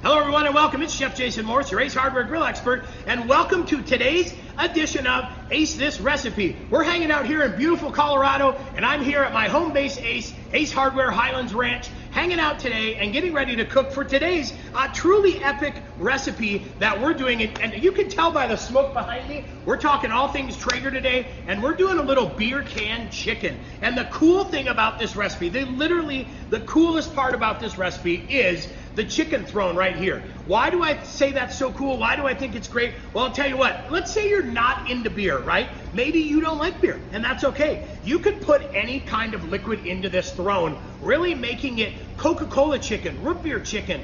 Hello everyone and welcome. It's Chef Jason Morse, your Ace Hardware Grill expert, and welcome to today's edition of Ace This Recipe. We're hanging out here in beautiful Colorado, and I'm here at my home base Ace Hardware Highlands Ranch, hanging out today and getting ready to cook for today's truly epic recipe that we're doing. And you can tell by the smoke behind me, we're talking all things Traeger today, and we're doing a little beer can chicken. And the cool thing about this recipe, the coolest part about this recipe is the chicken throne right here. Why do I say that's so cool? Why do I think it's great? Well, I'll tell you what, let's say you're not into beer, right? Maybe you don't like beer, and that's okay. You could put any kind of liquid into this throne, really making it Coca-Cola chicken, root beer chicken,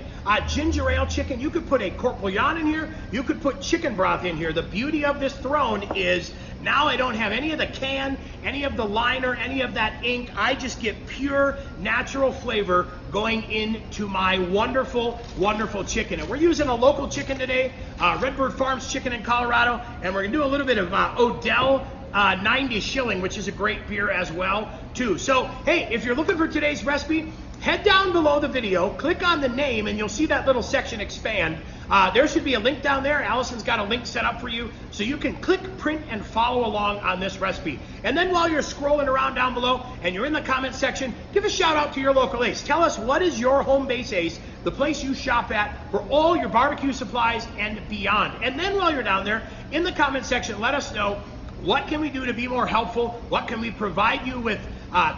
ginger ale chicken. You could put a Court Bouillon in here. You could put chicken broth in here. The beauty of this throne is now I don't have any of the can, any of the liner, any of that ink. I just get pure natural flavor going into my wonderful, wonderful chicken. And we're using a local chicken today, Redbird Farms chicken in Colorado, and we're gonna do a little bit of Odell 90 Shilling, which is a great beer as well, too. So, hey, if you're looking for today's recipe, head down below the video, click on the name, and you'll see that little section expand. There should be a link down there. Allison's got a link set up for you, so you can click, print, and follow along on this recipe. And then while you're scrolling around down below and you're in the comment section, give a shout out to your local Ace. Tell us what is your home base Ace, the place you shop at for all your barbecue supplies and beyond. And then while you're down there, in the comment section, let us know what can we do to be more helpful? What can we provide you with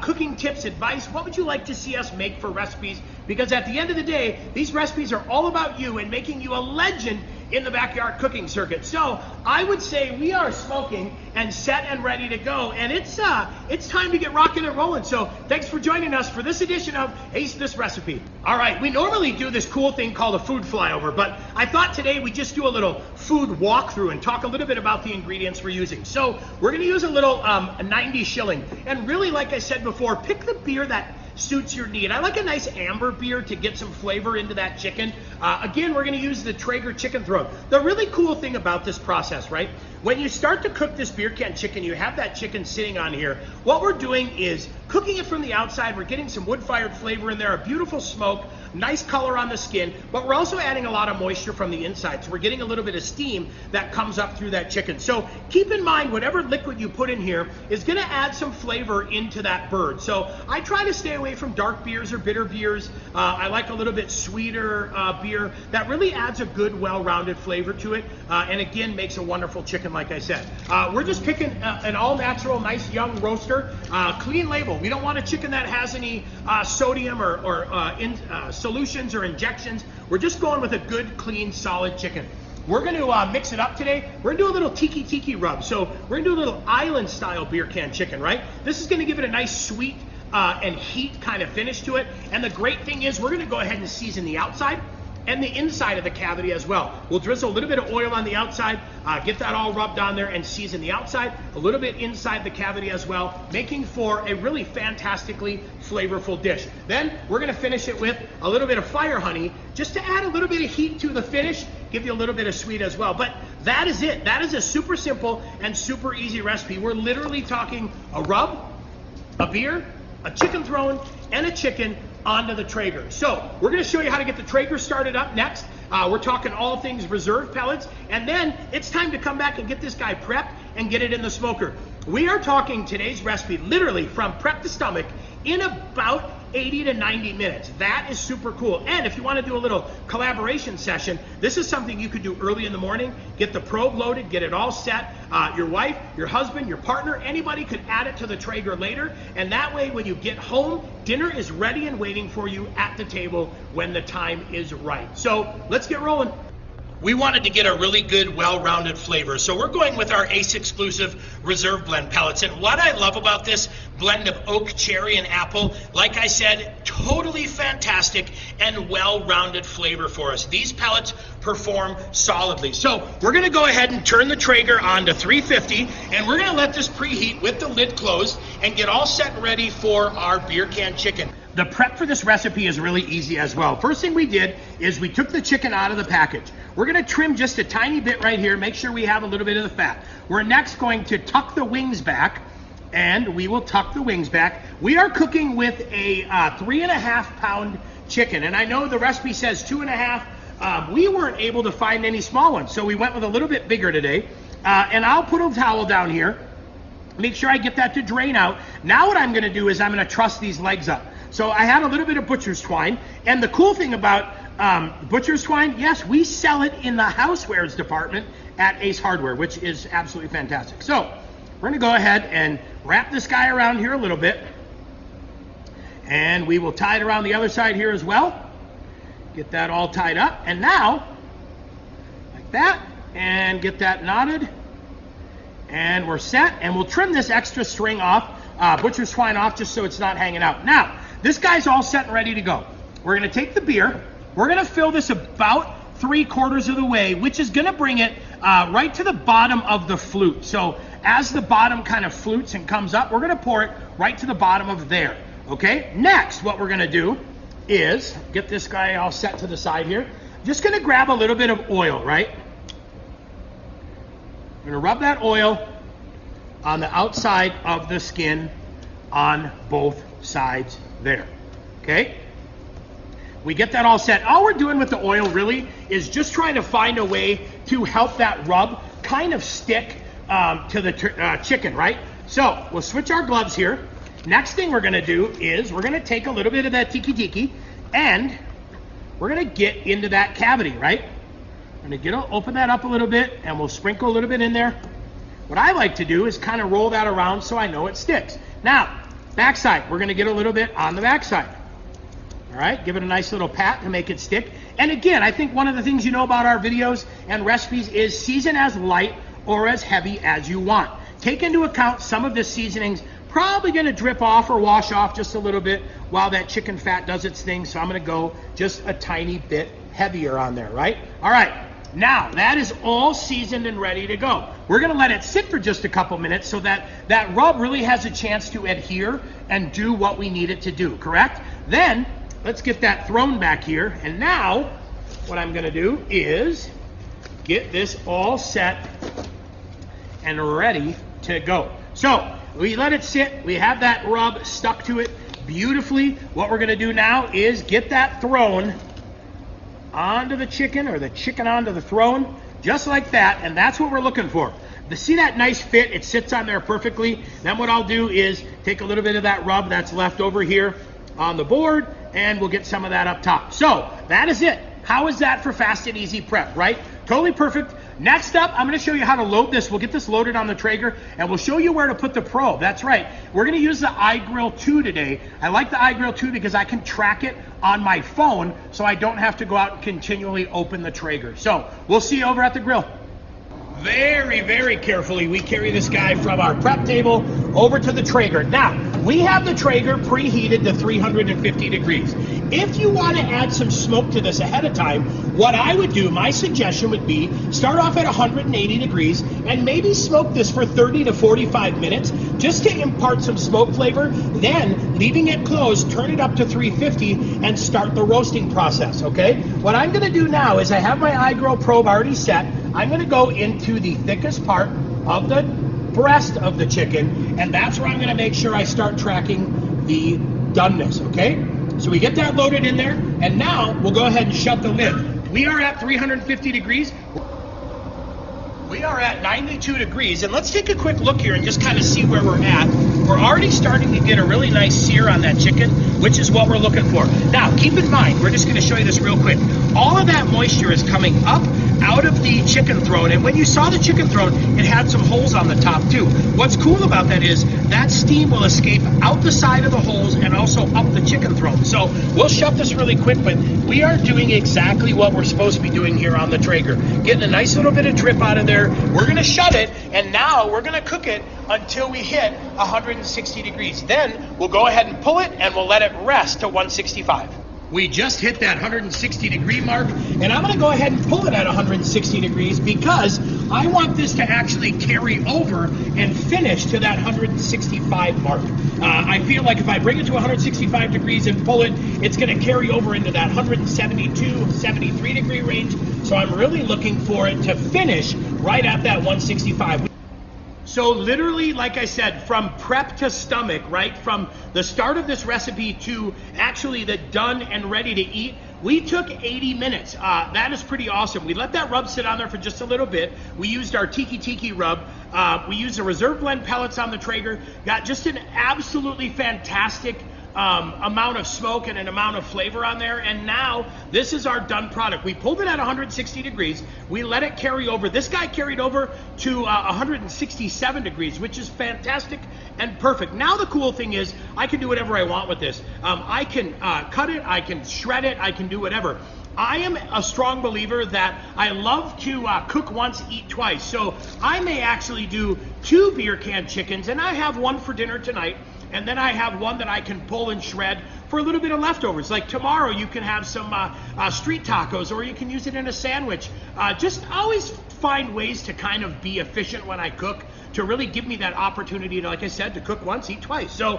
cooking tips, advice? What would you like to see us make for recipes? Because at the end of the day, these recipes are all about you and making you a legend in the backyard cooking circuit. So I would say we are smoking and set and ready to go, and it's time to get rocking and rolling. So thanks for joining us for this edition of Ace This Recipe. All right, we normally do this cool thing called a food flyover, but I thought today we'd just do a little food walkthrough and talk a little bit about the ingredients we're using. So we're gonna use a little 90 Shilling, and really, like I said before, pick the beer that suits your need. I like a nice amber beer to get some flavor into that chicken. Again, we're gonna use the Traeger chicken throne. The really cool thing about this process, right? When you start to cook this beer can chicken, you have that chicken sitting on here. What we're doing is cooking it from the outside. We're getting some wood-fired flavor in there, a beautiful smoke, nice color on the skin, but we're also adding a lot of moisture from the inside. So we're getting a little bit of steam that comes up through that chicken. So keep in mind, whatever liquid you put in here is gonna add some flavor into that bird. So I try to stay away from dark beers or bitter beers. I like a little bit sweeter beer that really adds a good, well-rounded flavor to it. And again, makes a wonderful chicken, like I said. We're just picking an all-natural, nice young roaster, clean label. We don't want a chicken that has any sodium or solutions or injections. We're just going with a good, clean, solid chicken. We're going to mix it up today. We're going to do a little tiki rub. So we're going to do a little island-style beer can chicken, right? This is going to give it a nice sweet and heat kind of finish to it. And the great thing is we're going to go ahead and season the outside and the inside of the cavity as well. We'll drizzle a little bit of oil on the outside, get that all rubbed on there, and season the outside, a little bit inside the cavity as well, making for a really fantastically flavorful dish. Then we're gonna finish it with a little bit of fire honey, just to add a little bit of heat to the finish, give you a little bit of sweet as well. But that is it. That is a super simple and super easy recipe. We're literally talking a rub, a beer, a chicken throne, and a chicken onto the Traeger. So we're going to show you how to get the Traeger started up next. We're talking all things reserve pellets, and then it's time to come back and get this guy prepped and get it in the smoker. We are talking today's recipe literally from prep to stomach in about 80 to 90 minutes. That is super cool. And if you want to do a little collaboration session, this is something you could do early in the morning, get the probe loaded, get it all set. Your wife, your husband, your partner, anybody could add it to the Traeger later. And that way, when you get home, dinner is ready and waiting for you at the table when the time is right. So let's get rolling. We wanted to get a really good, well-rounded flavor, so we're going with our Ace exclusive reserve blend pellets. And what I love about this blend of oak, cherry, and apple, like I said, totally fantastic and well-rounded flavor for us. These pellets perform solidly. So we're gonna go ahead and turn the Traeger on to 350, and we're gonna let this preheat with the lid closed and get all set and ready for our beer can chicken. The prep for this recipe is really easy as well. First thing we did is we took the chicken out of the package. We're gonna trim just a tiny bit right here, make sure we have a little bit of the fat. We're next going to tuck the wings back, and we will tuck the wings back. We are cooking with a 3.5 pound chicken, and I know the recipe says 2.5 we weren't able to find any small ones, so we went with a little bit bigger today. And I'll put a towel down here, make sure I get that to drain out. Now what I'm gonna do is I'm gonna truss these legs up. So I have a little bit of butcher's twine, and the cool thing about butcher's twine, yes, we sell it in the housewares department at Ace Hardware, which is absolutely fantastic. So we're gonna go ahead and wrap this guy around here a little bit, and we will tie it around the other side here as well. Get that all tied up, and now, like that, and get that knotted, and we're set, and we'll trim this extra string off, butcher's twine off, just so it's not hanging out. Now, this guy's all set and ready to go. We're gonna take the beer, we're gonna fill this about 3/4 of the way, which is gonna bring it right to the bottom of the flute. So as the bottom kind of flutes and comes up, we're gonna pour it right to the bottom of there, okay? Next, what we're gonna do is get this guy all set to the side here. Just gonna grab a little bit of oil, right? I'm gonna rub that oil on the outside of the skin on both sides there, okay? We get that all set. All we're doing with the oil really is just trying to find a way to help that rub kind of stick to the chicken, right? So we'll switch our gloves here. Next thing we're gonna do is we're gonna take a little bit of that tiki and we're gonna get into that cavity, right? We're gonna open that up a little bit, and we'll sprinkle a little bit in there. What I like to do is kind of roll that around so I know it sticks. Now, backside, we're gonna get a little bit on the backside. All right, give it a nice little pat to make it stick. And again, I think one of the things you know about our videos and recipes is season as light or as heavy as you want. Take into account some of the seasonings probably gonna drip off or wash off just a little bit while that chicken fat does its thing. So I'm gonna go just a tiny bit heavier on there, right? All right, now that is all seasoned and ready to go. We're gonna let it sit for just a couple minutes so that that rub really has a chance to adhere and do what we need it to do, correct? Then let's get that thrown back here. And now what I'm gonna do is get this all set and ready to go. So we let it sit, we have that rub stuck to it beautifully. What we're gonna do now is get that thrown onto the chicken, or the chicken onto the throne, just like that, and that's what we're looking for. To see that nice fit, it sits on there perfectly. Then what I'll do is take a little bit of that rub that's left over here on the board, and we'll get some of that up top. So that is it. How is that for fast and easy prep, right? Totally perfect. Next up, I'm gonna show you how to load this. We'll get this loaded on the Traeger, and we'll show you where to put the probe. That's right. We're gonna use the iGrill 2 today. I like the iGrill 2 because I can track it on my phone, so I don't have to go out and continually open the Traeger. So we'll see you over at the grill. Very, very carefully, we carry this guy from our prep table over to the Traeger. Now, we have the Traeger preheated to 350 degrees. If you want to add some smoke to this ahead of time, what I would do, my suggestion would be, start off at 180 degrees and maybe smoke this for 30 to 45 minutes just to impart some smoke flavor. Then, leaving it closed, turn it up to 350 and start the roasting process, okay? What I'm going to do now is I have my iGrill probe already set. I'm going to go into the thickest part of the breast of the chicken, and that's where I'm going to make sure I start tracking the doneness, okay? So we get that loaded in there, and now we'll go ahead and shut the lid. We are at 350 degrees. We are at 92 degrees, and let's take a quick look here and just kind of see where we're at. We're already starting to get a really nice sear on that chicken, which is what we're looking for. Now, keep in mind, we're just going to show you this real quick. All of that moisture is coming up out of the chicken throne, and when you saw the chicken throne, it had some holes on the top too. What's cool about that is that steam will escape out the side of the holes and also up the chicken throne. So we'll shut this really quick, but we are doing exactly what we're supposed to be doing here on the Traeger. Getting a nice little bit of drip out of there. We're going to shut it, and now we're going to cook it until we hit 160 degrees. Then we'll go ahead and pull it, and we'll let it rest to 165. We just hit that 160 degree mark, and I'm going to go ahead and pull it at 160 degrees because I want this to actually carry over and finish to that 165 mark. I feel like if I bring it to 165 degrees and pull it, it's going to carry over into that 172, 73 degree range. So I'm really looking for it to finish right at that 165. So literally, like I said, from prep to stomach, right? From the start of this recipe to actually the done and ready to eat, we took 80 minutes. That is pretty awesome. We let that rub sit on there for just a little bit. We used our Tiki rub. We used the reserve blend pellets on the Traeger. Got just an absolutely fantastic amount of smoke and an amount of flavor on there. And now this is our done product. We pulled it at 160 degrees. We let it carry over. This guy carried over to 167 degrees, which is fantastic and perfect. Now the cool thing is I can do whatever I want with this. I can cut it, I can shred it, I can do whatever. I am a strong believer that I love to cook once, eat twice. So I may actually do 2 beer can chickens, and I have one for dinner tonight. And then I have one that I can pull and shred for a little bit of leftovers. Like tomorrow you can have some street tacos, or you can use it in a sandwich. Just always find ways to kind of be efficient when I cook, to really give me that opportunity to, like I said, to cook once, eat twice. So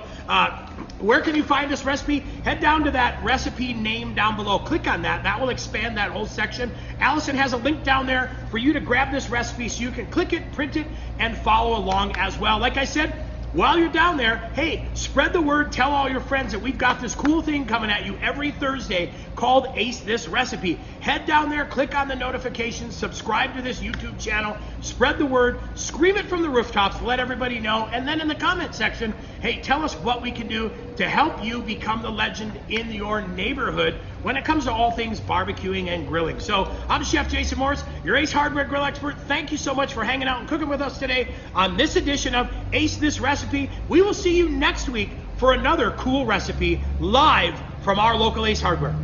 where can you find this recipe? Head down to that recipe name down below. Click on that. That will expand that whole section. Allison has a link down there for you to grab this recipe so you can click it, print it, and follow along as well. Like I said, while you're down there, hey, spread the word, tell all your friends that we've got this cool thing coming at you every Thursday called Ace This Recipe. Head down there, click on the notifications, subscribe to this YouTube channel, spread the word, scream it from the rooftops, let everybody know, and then in the comment section, hey, tell us what we can do to help you become the legend in your neighborhood when it comes to all things barbecuing and grilling. So I'm Chef Jason Morris, your Ace Hardware Grill expert. Thank you so much for hanging out and cooking with us today on this edition of Ace This Recipe. We will see you next week for another cool recipe live from our local Ace Hardware.